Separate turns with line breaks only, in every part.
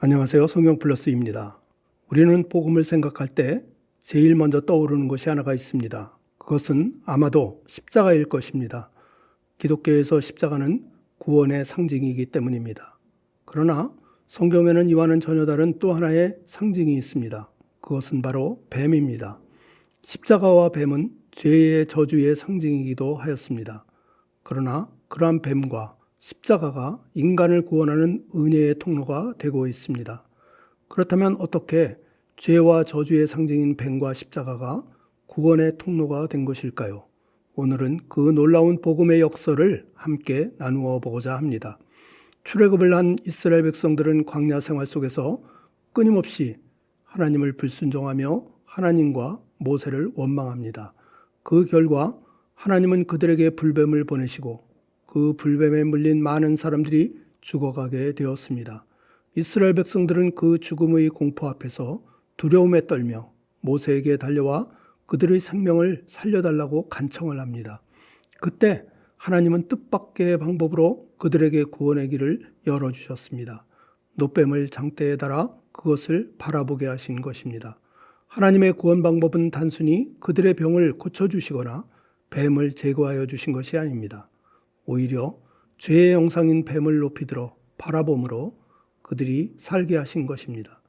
안녕하세요. 성경플러스입니다. 우리는 복음을 생각할 때 제일 먼저 떠오르는 것이 하나가 있습니다. 그것은 아마도 십자가일 것입니다. 기독교에서 십자가는 구원의 상징이기 때문입니다. 그러나 성경에는 이와는 전혀 다른 또 하나의 상징이 있습니다. 그것은 바로 뱀입니다. 십자가와 뱀은 죄의 저주의 상징이기도 하였습니다. 그러나 그러한 뱀과 십자가가 인간을 구원하는 은혜의 통로가 되고 있습니다. 그렇다면 어떻게 죄와 저주의 상징인 뱀과 십자가가 구원의 통로가 된 것일까요? 오늘은 그 놀라운 복음의 역사를 함께 나누어 보고자 합니다. 출애굽을 한 이스라엘 백성들은 광야 생활 속에서 끊임없이 하나님을 불순종하며 하나님과 모세를 원망합니다. 그 결과 하나님은 그들에게 불뱀을 보내시고 그 불뱀에 물린 많은 사람들이 죽어가게 되었습니다. 이스라엘 백성들은 그 죽음의 공포 앞에서 두려움에 떨며 모세에게 달려와 그들의 생명을 살려달라고 간청을 합니다. 그때 하나님은 뜻밖의 방법으로 그들에게 구원의 길을 열어주셨습니다. 놋뱀을 장대에 달아 그것을 바라보게 하신 것입니다. 하나님의 구원 방법은 단순히 그들의 병을 고쳐주시거나 뱀을 제거하여 주신 것이 아닙니다. 오히려 죄의 형상인 뱀을 높이 들어 바라봄으로 그들이 살게 하신 것입니다.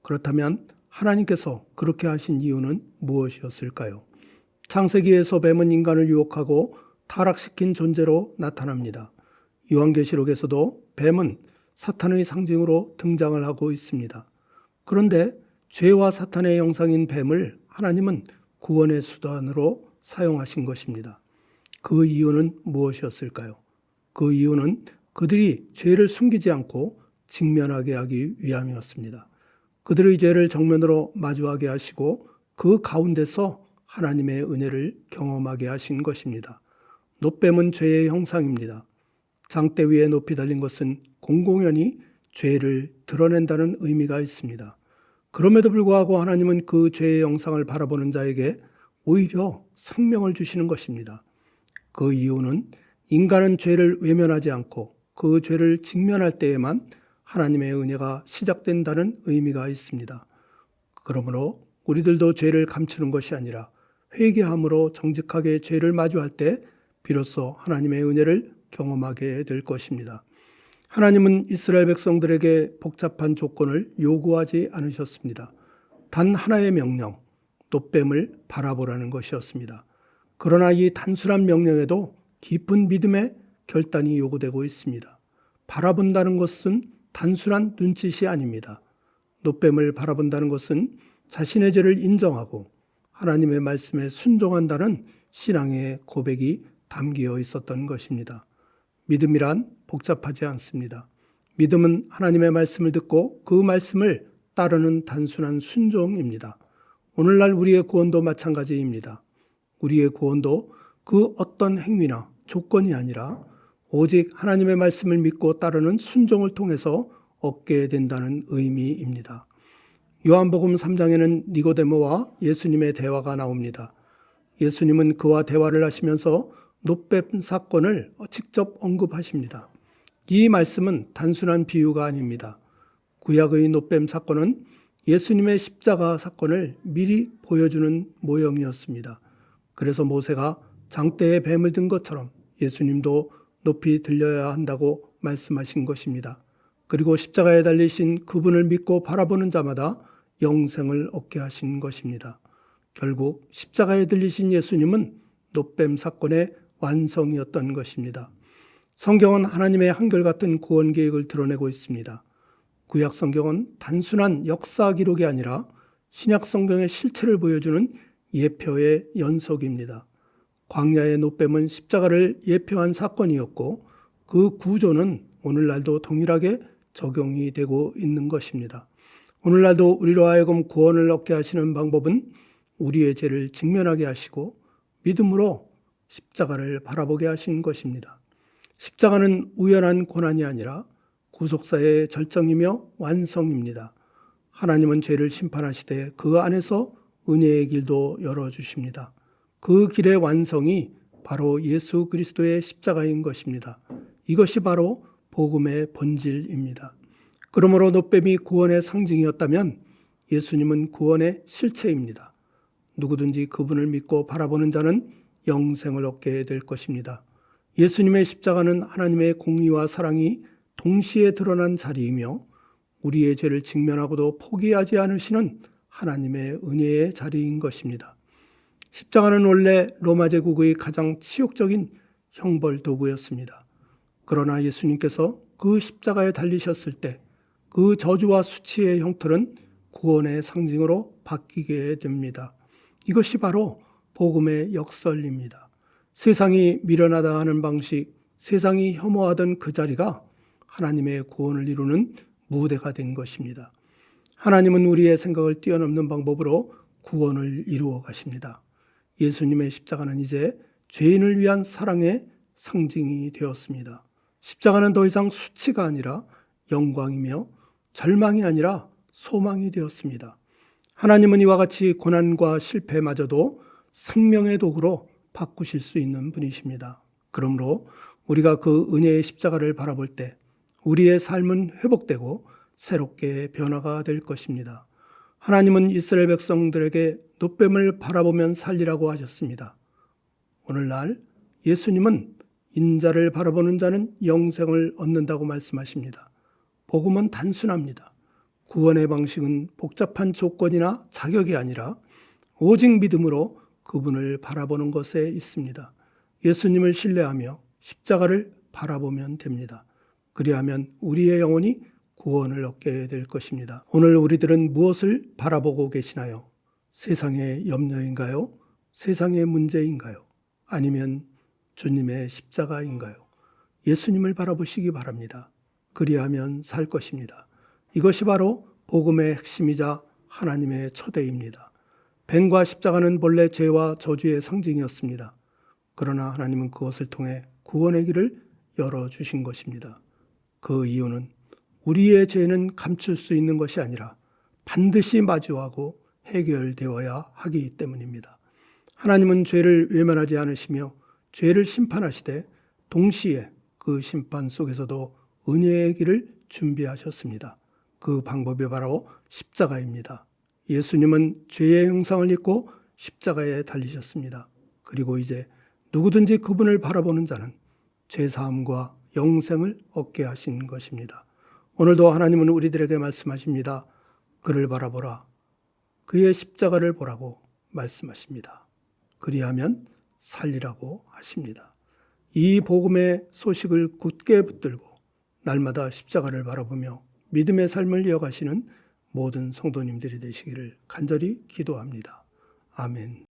그렇다면 하나님께서 그렇게 하신 이유는 무엇이었을까요? 창세기에서 뱀은 인간을 유혹하고 타락시킨 존재로 나타납니다. 요한계시록에서도 뱀은 사탄의 상징으로 등장을 하고 있습니다. 그런데 죄와 사탄의 형상인 뱀을 하나님은 구원의 수단으로 사용하신 것입니다. 그 이유는 무엇이었을까요? 그 이유는 그들이 죄를 숨기지 않고 직면하게 하기 위함이었습니다. 그들의 죄를 정면으로 마주하게 하시고 그 가운데서 하나님의 은혜를 경험하게 하신 것입니다. 놋뱀은 죄의 형상입니다. 장대 위에 높이 달린 것은 공공연히 죄를 드러낸다는 의미가 있습니다. 그럼에도 불구하고 하나님은 그 죄의 형상을 바라보는 자에게 오히려 생명을 주시는 것입니다. 그 이유는 인간은 죄를 외면하지 않고 그 죄를 직면할 때에만 하나님의 은혜가 시작된다는 의미가 있습니다. 그러므로 우리들도 죄를 감추는 것이 아니라 회개함으로 정직하게 죄를 마주할 때 비로소 하나님의 은혜를 경험하게 될 것입니다. 하나님은 이스라엘 백성들에게 복잡한 조건을 요구하지 않으셨습니다. 단 하나의 명령, 놋뱀을 바라보라는 것이었습니다. 그러나 이 단순한 명령에도 깊은 믿음의 결단이 요구되고 있습니다. 바라본다는 것은 단순한 눈짓이 아닙니다. 놋뱀을 바라본다는 것은 자신의 죄를 인정하고 하나님의 말씀에 순종한다는 신앙의 고백이 담겨 있었던 것입니다. 믿음이란 복잡하지 않습니다. 믿음은 하나님의 말씀을 듣고 그 말씀을 따르는 단순한 순종입니다. 오늘날 우리의 구원도 마찬가지입니다. 우리의 구원도 그 어떤 행위나 조건이 아니라 오직 하나님의 말씀을 믿고 따르는 순종을 통해서 얻게 된다는 의미입니다. 요한복음 3장에는 니고데모와 예수님의 대화가 나옵니다. 예수님은 그와 대화를 하시면서 놋뱀 사건을 직접 언급하십니다. 이 말씀은 단순한 비유가 아닙니다. 구약의 놋뱀 사건은 예수님의 십자가 사건을 미리 보여주는 모형이었습니다. 그래서 모세가 장대에 뱀을 든 것처럼 예수님도 높이 들려야 한다고 말씀하신 것입니다. 그리고 십자가에 달리신 그분을 믿고 바라보는 자마다 영생을 얻게 하신 것입니다. 결국 십자가에 들리신 예수님은 놋뱀 사건의 완성이었던 것입니다. 성경은 하나님의 한결같은 구원 계획을 드러내고 있습니다. 구약 성경은 단순한 역사 기록이 아니라 신약 성경의 실체를 보여주는 예표의 연속입니다. 광야의 놋뱀은 십자가를 예표한 사건이었고 그 구조는 오늘날도 동일하게 적용이 되고 있는 것입니다. 오늘날도 우리로 하여금 구원을 얻게 하시는 방법은 우리의 죄를 직면하게 하시고 믿음으로 십자가를 바라보게 하신 것입니다. 십자가는 우연한 고난이 아니라 구속사의 절정이며 완성입니다. 하나님은 죄를 심판하시되 그 안에서 은혜의 길도 열어주십니다. 그 길의 완성이 바로 예수 그리스도의 십자가인 것입니다. 이것이 바로 복음의 본질입니다. 그러므로 노뱀이 구원의 상징이었다면 예수님은 구원의 실체입니다. 누구든지 그분을 믿고 바라보는 자는 영생을 얻게 될 것입니다. 예수님의 십자가는 하나님의 공의와 사랑이 동시에 드러난 자리이며 우리의 죄를 직면하고도 포기하지 않으시는 하나님의 은혜의 자리인 것입니다. 십자가는 원래 로마 제국의 가장 치욕적인 형벌 도구였습니다. 그러나 예수님께서 그 십자가에 달리셨을 때 그 저주와 수치의 형틀은 구원의 상징으로 바뀌게 됩니다. 이것이 바로 복음의 역설입니다. 세상이 미련하다 하는 방식, 세상이 혐오하던 그 자리가 하나님의 구원을 이루는 무대가 된 것입니다. 하나님은 우리의 생각을 뛰어넘는 방법으로 구원을 이루어 가십니다. 예수님의 십자가는 이제 죄인을 위한 사랑의 상징이 되었습니다. 십자가는 더 이상 수치가 아니라 영광이며 절망이 아니라 소망이 되었습니다. 하나님은 이와 같이 고난과 실패마저도 생명의 도구로 바꾸실 수 있는 분이십니다. 그러므로 우리가 그 은혜의 십자가를 바라볼 때 우리의 삶은 회복되고 새롭게 변화가 될 것입니다. 하나님은 이스라엘 백성들에게 노뱀을 바라보면 살리라고 하셨습니다. 오늘날 예수님은 인자를 바라보는 자는 영생을 얻는다고 말씀하십니다. 복음은 단순합니다. 구원의 방식은 복잡한 조건이나 자격이 아니라 오직 믿음으로 그분을 바라보는 것에 있습니다. 예수님을 신뢰하며 십자가를 바라보면 됩니다. 그리하면 우리의 영혼이 구원을 얻게 될 것입니다. 오늘 우리들은 무엇을 바라보고 계시나요? 세상의 염려인가요? 세상의 문제인가요? 아니면 주님의 십자가인가요? 예수님을 바라보시기 바랍니다. 그리하면 살 것입니다. 이것이 바로 복음의 핵심이자 하나님의 초대입니다. 뱀과 십자가는 본래 죄와 저주의 상징이었습니다. 그러나 하나님은 그것을 통해 구원의 길을 열어주신 것입니다. 그 이유는 우리의 죄는 감출 수 있는 것이 아니라 반드시 마주하고 해결되어야 하기 때문입니다. 하나님은 죄를 외면하지 않으시며 죄를 심판하시되 동시에 그 심판 속에서도 은혜의 길을 준비하셨습니다. 그 방법이 바로 십자가입니다. 예수님은 죄의 형상을 입고 십자가에 달리셨습니다. 그리고 이제 누구든지 그분을 바라보는 자는 죄사함과 영생을 얻게 하신 것입니다. 오늘도 하나님은 우리들에게 말씀하십니다. 그를 바라보라. 그의 십자가를 보라고 말씀하십니다. 그리하면 살리라고 하십니다. 이 복음의 소식을 굳게 붙들고 날마다 십자가를 바라보며 믿음의 삶을 이어가시는 모든 성도님들이 되시기를 간절히 기도합니다. 아멘.